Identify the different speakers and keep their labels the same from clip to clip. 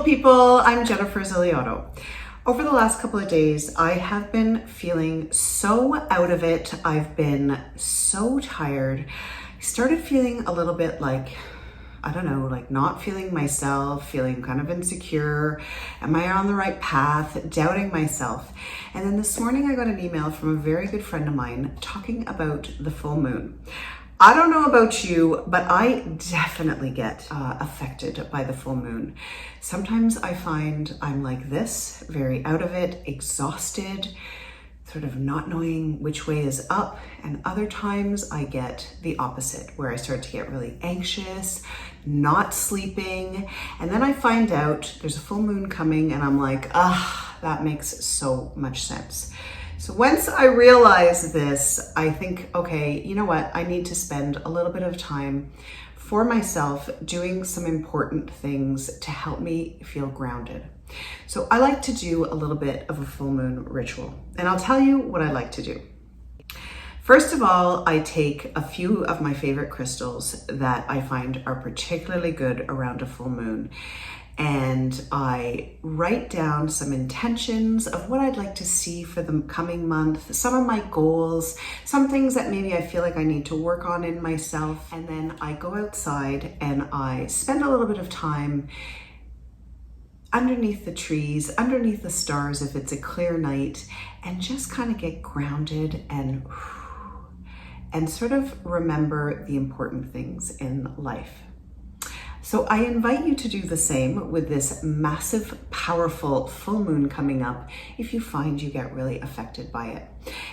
Speaker 1: people, I'm Jennifer Ziliotto. Over the last couple of days, I have been feeling so out of it. I've been so tired. I started feeling a little bit like, I don't know, like not feeling myself, feeling kind of insecure. Am I on the right path? Doubting myself. And then this morning I got an email from a very good friend of mine talking about the full moon. I don't know about you, but I definitely get affected by the full moon. Sometimes I find I'm like this, very out of it, exhausted, sort of not knowing which way is up. And other times I get the opposite, where I start to get really anxious, not sleeping. And then I find out there's a full moon coming and I'm like, that makes so much sense. So once I realize this, I think, okay, you know what? I need to spend a little bit of time for myself doing some important things to help me feel grounded. So I like to do a little bit of a full moon ritual, and I'll tell you what I like to do. First of all, I take a few of my favorite crystals that I find are particularly good around a full moon, and I write down some intentions of what I'd like to see for the coming month, some of my goals, some things that maybe I feel like I need to work on in myself. And then I go outside and I spend a little bit of time underneath the trees, underneath the stars if it's a clear night, and just kind of get grounded and sort of remember the important things in life. So I invite you to do the same with this massive, powerful full moon coming up if you find you get really affected by it.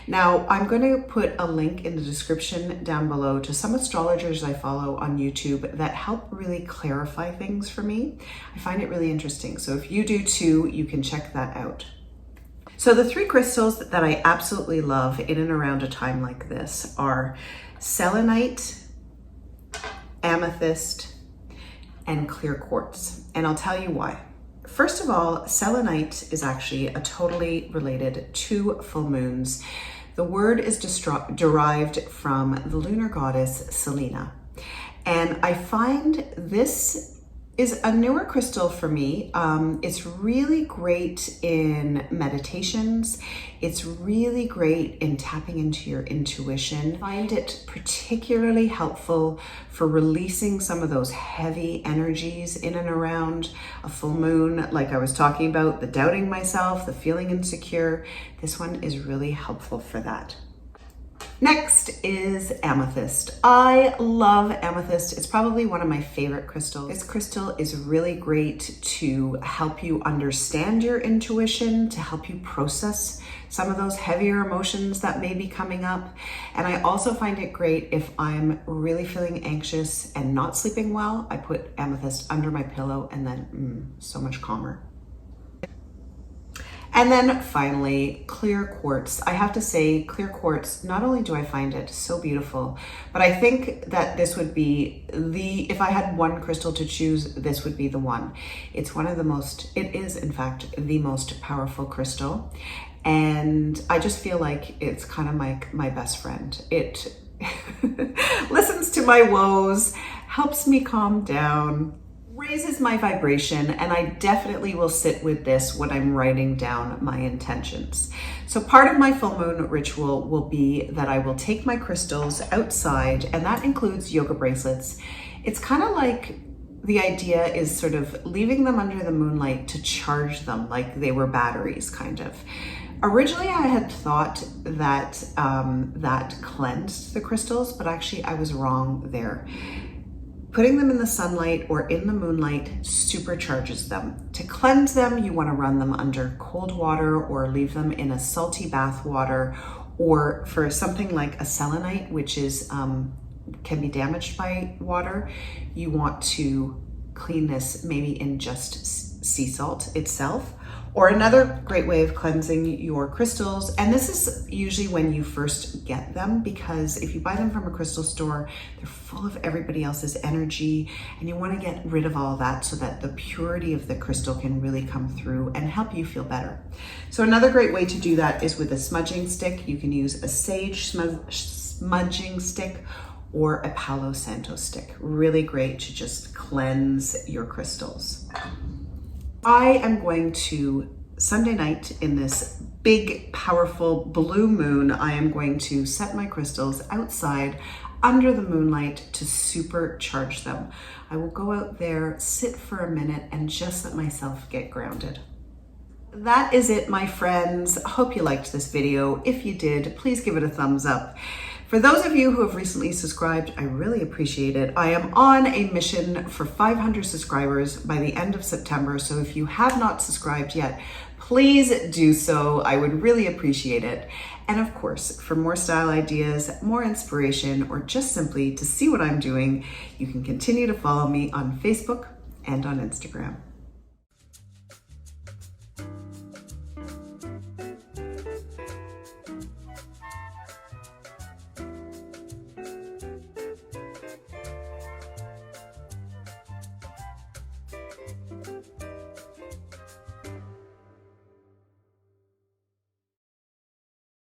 Speaker 1: Now, I'm going to put a link in the description down below to some astrologers I follow on YouTube that help really clarify things for me. I find it really interesting. So if you do too, you can check that out. So the three crystals that I absolutely love in and around a time like this are selenite, amethyst, and clear quartz. And I'll tell you why. First of all, selenite is actually totally related to full moons. The word is derived from the lunar goddess Selena. And I find this is a newer crystal for me. It's really great in meditations. It's really great in tapping into your intuition. I find it particularly helpful for releasing some of those heavy energies in and around a full moon, like I was talking about, the doubting myself, the feeling insecure. This one is really helpful for that. Next is amethyst. I love amethyst. It's probably one of my favorite crystals. This crystal is really great to help you understand your intuition, to help you process some of those heavier emotions that may be coming up. And I also find it great if I'm really feeling anxious and not sleeping well. I put amethyst under my pillow and then so much calmer. And then finally, clear quartz. I have to say, clear quartz, not only do I find it so beautiful, but I think that this would be if I had one crystal to choose, this would be the one. It is in fact the most powerful crystal. And I just feel like it's kind of my best friend. It listens to my woes, helps me calm down, raises my vibration, and I definitely will sit with this when I'm writing down my intentions. So part of my full moon ritual will be that I will take my crystals outside, and that includes yoga bracelets. It's kind of like the idea is sort of leaving them under the moonlight to charge them like they were batteries, kind of. Originally, I had thought that that cleansed the crystals, but actually I was wrong there. Putting them in the sunlight or in the moonlight supercharges them. To cleanse them, you want to run them under cold water or leave them in a salty bath water, or for something like a selenite, which is can be damaged by water, you want to clean this maybe in just sea salt itself. Or another great way of cleansing your crystals, and this is usually when you first get them, because if you buy them from a crystal store, they're full of everybody else's energy, and you want to get rid of all that so that the purity of the crystal can really come through and help you feel better. So another great way to do that is with a smudging stick. You can use a sage smudging stick or a Palo Santo stick. Really great to just cleanse your crystals. I am going to, Sunday night in this big, powerful blue moon, I am going to set my crystals outside under the moonlight to supercharge them. I will go out there, sit for a minute, and just let myself get grounded. That is it, my friends. Hope you liked this video. If you did, please give it a thumbs up. For those of you who have recently subscribed, I really appreciate it. I am on a mission for 500 subscribers by the end of September, so if you have not subscribed yet, please do so. I would really appreciate it. And of course, for more style ideas, more inspiration, or just simply to see what I'm doing, you can continue to follow me on Facebook and on Instagram.